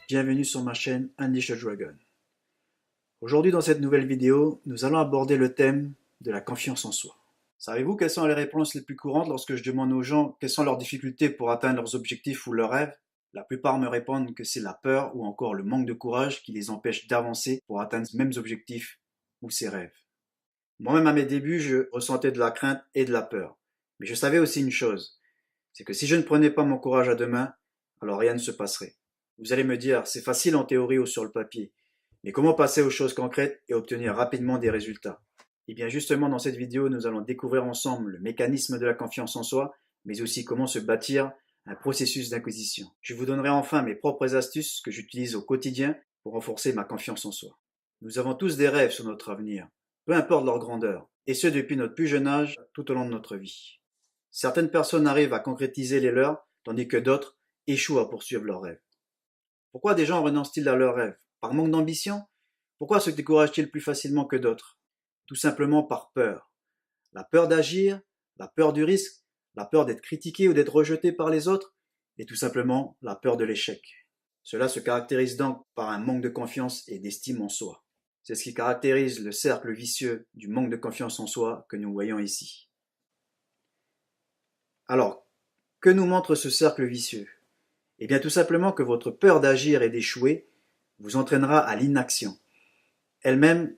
Bienvenue sur ma chaîne Unleash the Dragon. Aujourd'hui dans cette nouvelle vidéo, nous allons aborder le thème de la confiance en soi. Savez-vous quelles sont les réponses les plus courantes lorsque je demande aux gens quelles sont leurs difficultés pour atteindre leurs objectifs ou leurs rêves? La plupart me répondent que c'est la peur ou encore le manque de courage qui les empêche d'avancer pour atteindre ces mêmes objectifs ou ces rêves. Moi-même à mes débuts, je ressentais de la crainte et de la peur. Mais je savais aussi une chose, c'est que si je ne prenais pas mon courage à deux mains, alors rien ne se passerait. Vous allez me dire, c'est facile en théorie ou sur le papier, mais comment passer aux choses concrètes et obtenir rapidement des résultats? Et bien justement dans cette vidéo, nous allons découvrir ensemble le mécanisme de la confiance en soi, mais aussi comment se bâtir un processus d'acquisition. Je vous donnerai enfin mes propres astuces que j'utilise au quotidien pour renforcer ma confiance en soi. Nous avons tous des rêves sur notre avenir, peu importe leur grandeur, et ce depuis notre plus jeune âge tout au long de notre vie. Certaines personnes arrivent à concrétiser les leurs, tandis que d'autres échouent à poursuivre leurs rêves. Pourquoi des gens renoncent-ils à leurs rêves? Par manque d'ambition? Pourquoi se découragent-ils plus facilement que d'autres? Tout simplement par peur. La peur d'agir, la peur du risque, la peur d'être critiqué ou d'être rejeté par les autres, et tout simplement la peur de l'échec. Cela se caractérise donc par un manque de confiance et d'estime en soi. C'est ce qui caractérise le cercle vicieux du manque de confiance en soi que nous voyons ici. Alors, que nous montre ce cercle vicieux? Eh bien tout simplement que votre peur d'agir et d'échouer vous entraînera à l'inaction. Elle-même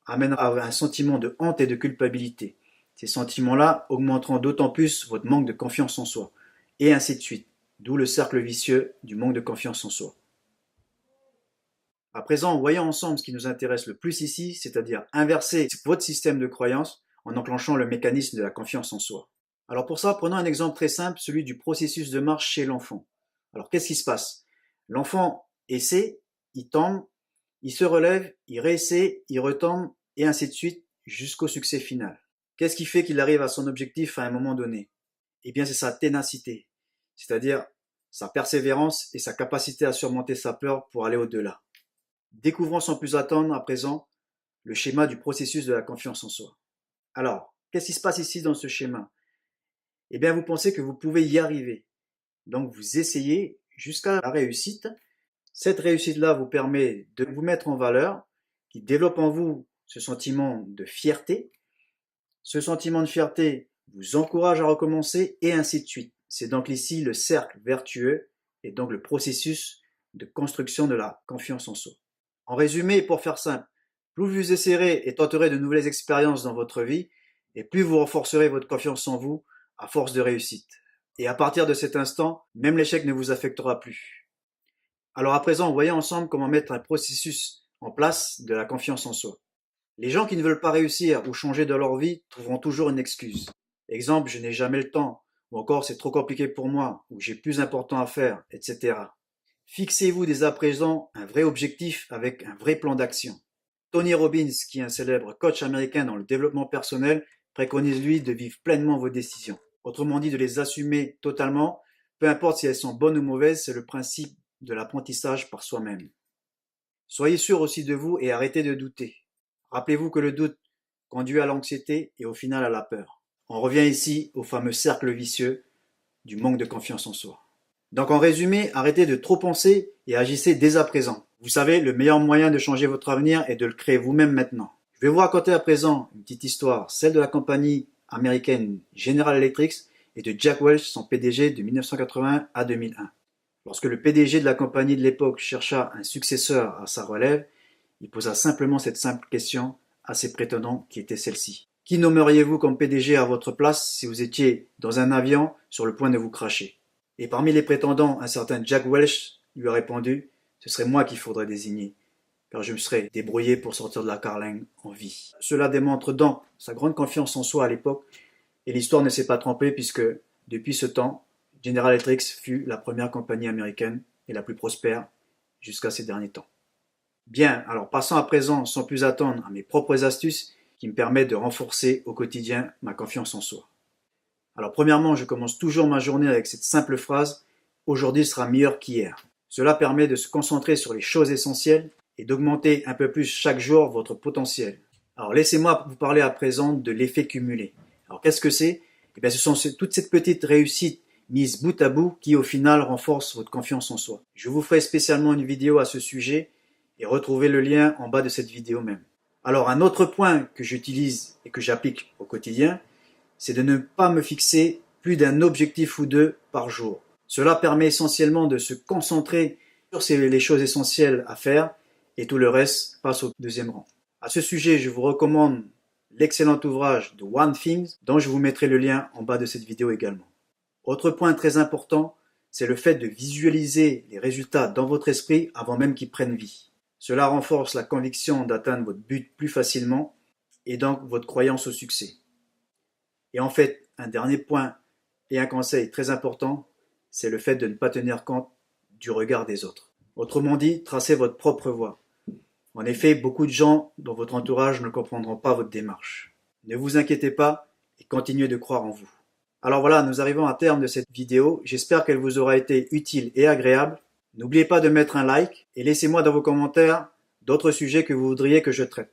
amènera à un sentiment de honte et de culpabilité. Ces sentiments-là augmenteront d'autant plus votre manque de confiance en soi. Et ainsi de suite. D'où le cercle vicieux du manque de confiance en soi. À présent, voyons ensemble ce qui nous intéresse le plus ici, c'est-à-dire inverser votre système de croyance en enclenchant le mécanisme de la confiance en soi. Alors pour ça, prenons un exemple très simple, celui du processus de marche chez l'enfant. Alors qu'est-ce qui se passe? L'enfant essaie, il tombe, il se relève, il réessaie, il retombe, et ainsi de suite, jusqu'au succès final. Qu'est-ce qui fait qu'il arrive à son objectif à un moment donné? Eh bien c'est sa ténacité, c'est-à-dire sa persévérance et sa capacité à surmonter sa peur pour aller au-delà. Découvrons sans plus attendre à présent le schéma du processus de la confiance en soi. Alors, qu'est-ce qui se passe ici dans ce schéma? Eh bien vous pensez que vous pouvez y arriver. Donc vous essayez jusqu'à la réussite. Cette réussite-là vous permet de vous mettre en valeur, qui développe en vous ce sentiment de fierté. Ce sentiment de fierté vous encourage à recommencer et ainsi de suite. C'est donc ici le cercle vertueux et donc le processus de construction de la confiance en soi. En résumé, pour faire simple, plus vous essayerez et tenterez de nouvelles expériences dans votre vie, et plus vous renforcerez votre confiance en vous à force de réussite. Et à partir de cet instant, même l'échec ne vous affectera plus. Alors à présent, voyons ensemble comment mettre un processus en place de la confiance en soi. Les gens qui ne veulent pas réussir ou changer de leur vie trouveront toujours une excuse. Exemple, je n'ai jamais le temps, ou encore c'est trop compliqué pour moi, ou j'ai plus important à faire, etc. Fixez-vous dès à présent un vrai objectif avec un vrai plan d'action. Tony Robbins, qui est un célèbre coach américain dans le développement personnel, préconise lui de vivre pleinement vos décisions. Autrement dit, de les assumer totalement, peu importe si elles sont bonnes ou mauvaises, c'est le principe de l'apprentissage par soi-même. Soyez sûr aussi de vous et arrêtez de douter. Rappelez-vous que le doute conduit à l'anxiété et au final à la peur. On revient ici au fameux cercle vicieux du manque de confiance en soi. Donc en résumé, arrêtez de trop penser et agissez dès à présent. Vous savez, le meilleur moyen de changer votre avenir est de le créer vous-même maintenant. Je vais vous raconter à présent une petite histoire, celle de la compagnie américaine General Electric et de Jack Welch, son PDG de 1980 à 2001. Lorsque le PDG de la compagnie de l'époque chercha un successeur à sa relève, il posa simplement cette simple question à ses prétendants qui était celle-ci. Qui nommeriez-vous comme PDG à votre place si vous étiez dans un avion sur le point de vous cracher? Et parmi les prétendants, un certain Jack Welch lui a répondu « Ce serait moi qu'il faudrait désigner, car je me serais débrouillé pour sortir de la carlingue en vie. » Cela démontre donc sa grande confiance en soi à l'époque, et l'histoire ne s'est pas trompée puisque, depuis ce temps, General Electric fut la première compagnie américaine et la plus prospère jusqu'à ces derniers temps. Bien, alors passons à présent, sans plus attendre, à mes propres astuces qui me permettent de renforcer au quotidien ma confiance en soi. Alors premièrement, je commence toujours ma journée avec cette simple phrase « Aujourd'hui sera meilleur qu'hier ». Cela permet de se concentrer sur les choses essentielles et d'augmenter un peu plus chaque jour votre potentiel. Alors laissez-moi vous parler à présent de l'effet cumulé. Alors qu'est-ce que c'est? Eh bien, ce sont toutes ces petites réussites mises bout à bout qui au final renforcent votre confiance en soi. Je vous ferai spécialement une vidéo à ce sujet et retrouvez le lien en bas de cette vidéo même. Alors un autre point que j'utilise et que j'applique au quotidien, c'est de ne pas me fixer plus d'un objectif ou deux par jour. Cela permet essentiellement de se concentrer sur les choses essentielles à faire et tout le reste passe au deuxième rang. À ce sujet, je vous recommande l'excellent ouvrage de One Thing dont je vous mettrai le lien en bas de cette vidéo également. Autre point très important, c'est le fait de visualiser les résultats dans votre esprit avant même qu'ils prennent vie. Cela renforce la conviction d'atteindre votre but plus facilement et donc votre croyance au succès. Et en fait, un dernier point et un conseil très important, c'est le fait de ne pas tenir compte du regard des autres. Autrement dit, tracez votre propre voie. En effet, beaucoup de gens dans votre entourage ne comprendront pas votre démarche. Ne vous inquiétez pas et continuez de croire en vous. Alors voilà, nous arrivons à terme de cette vidéo. J'espère qu'elle vous aura été utile et agréable. N'oubliez pas de mettre un like et laissez-moi dans vos commentaires d'autres sujets que vous voudriez que je traite.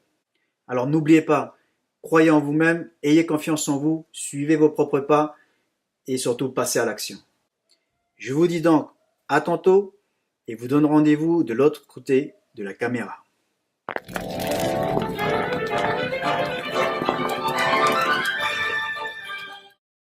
Alors n'oubliez pas, croyez en vous-même, ayez confiance en vous, suivez vos propres pas et surtout passez à l'action. Je vous dis donc à tantôt et vous donne rendez-vous de l'autre côté de la caméra.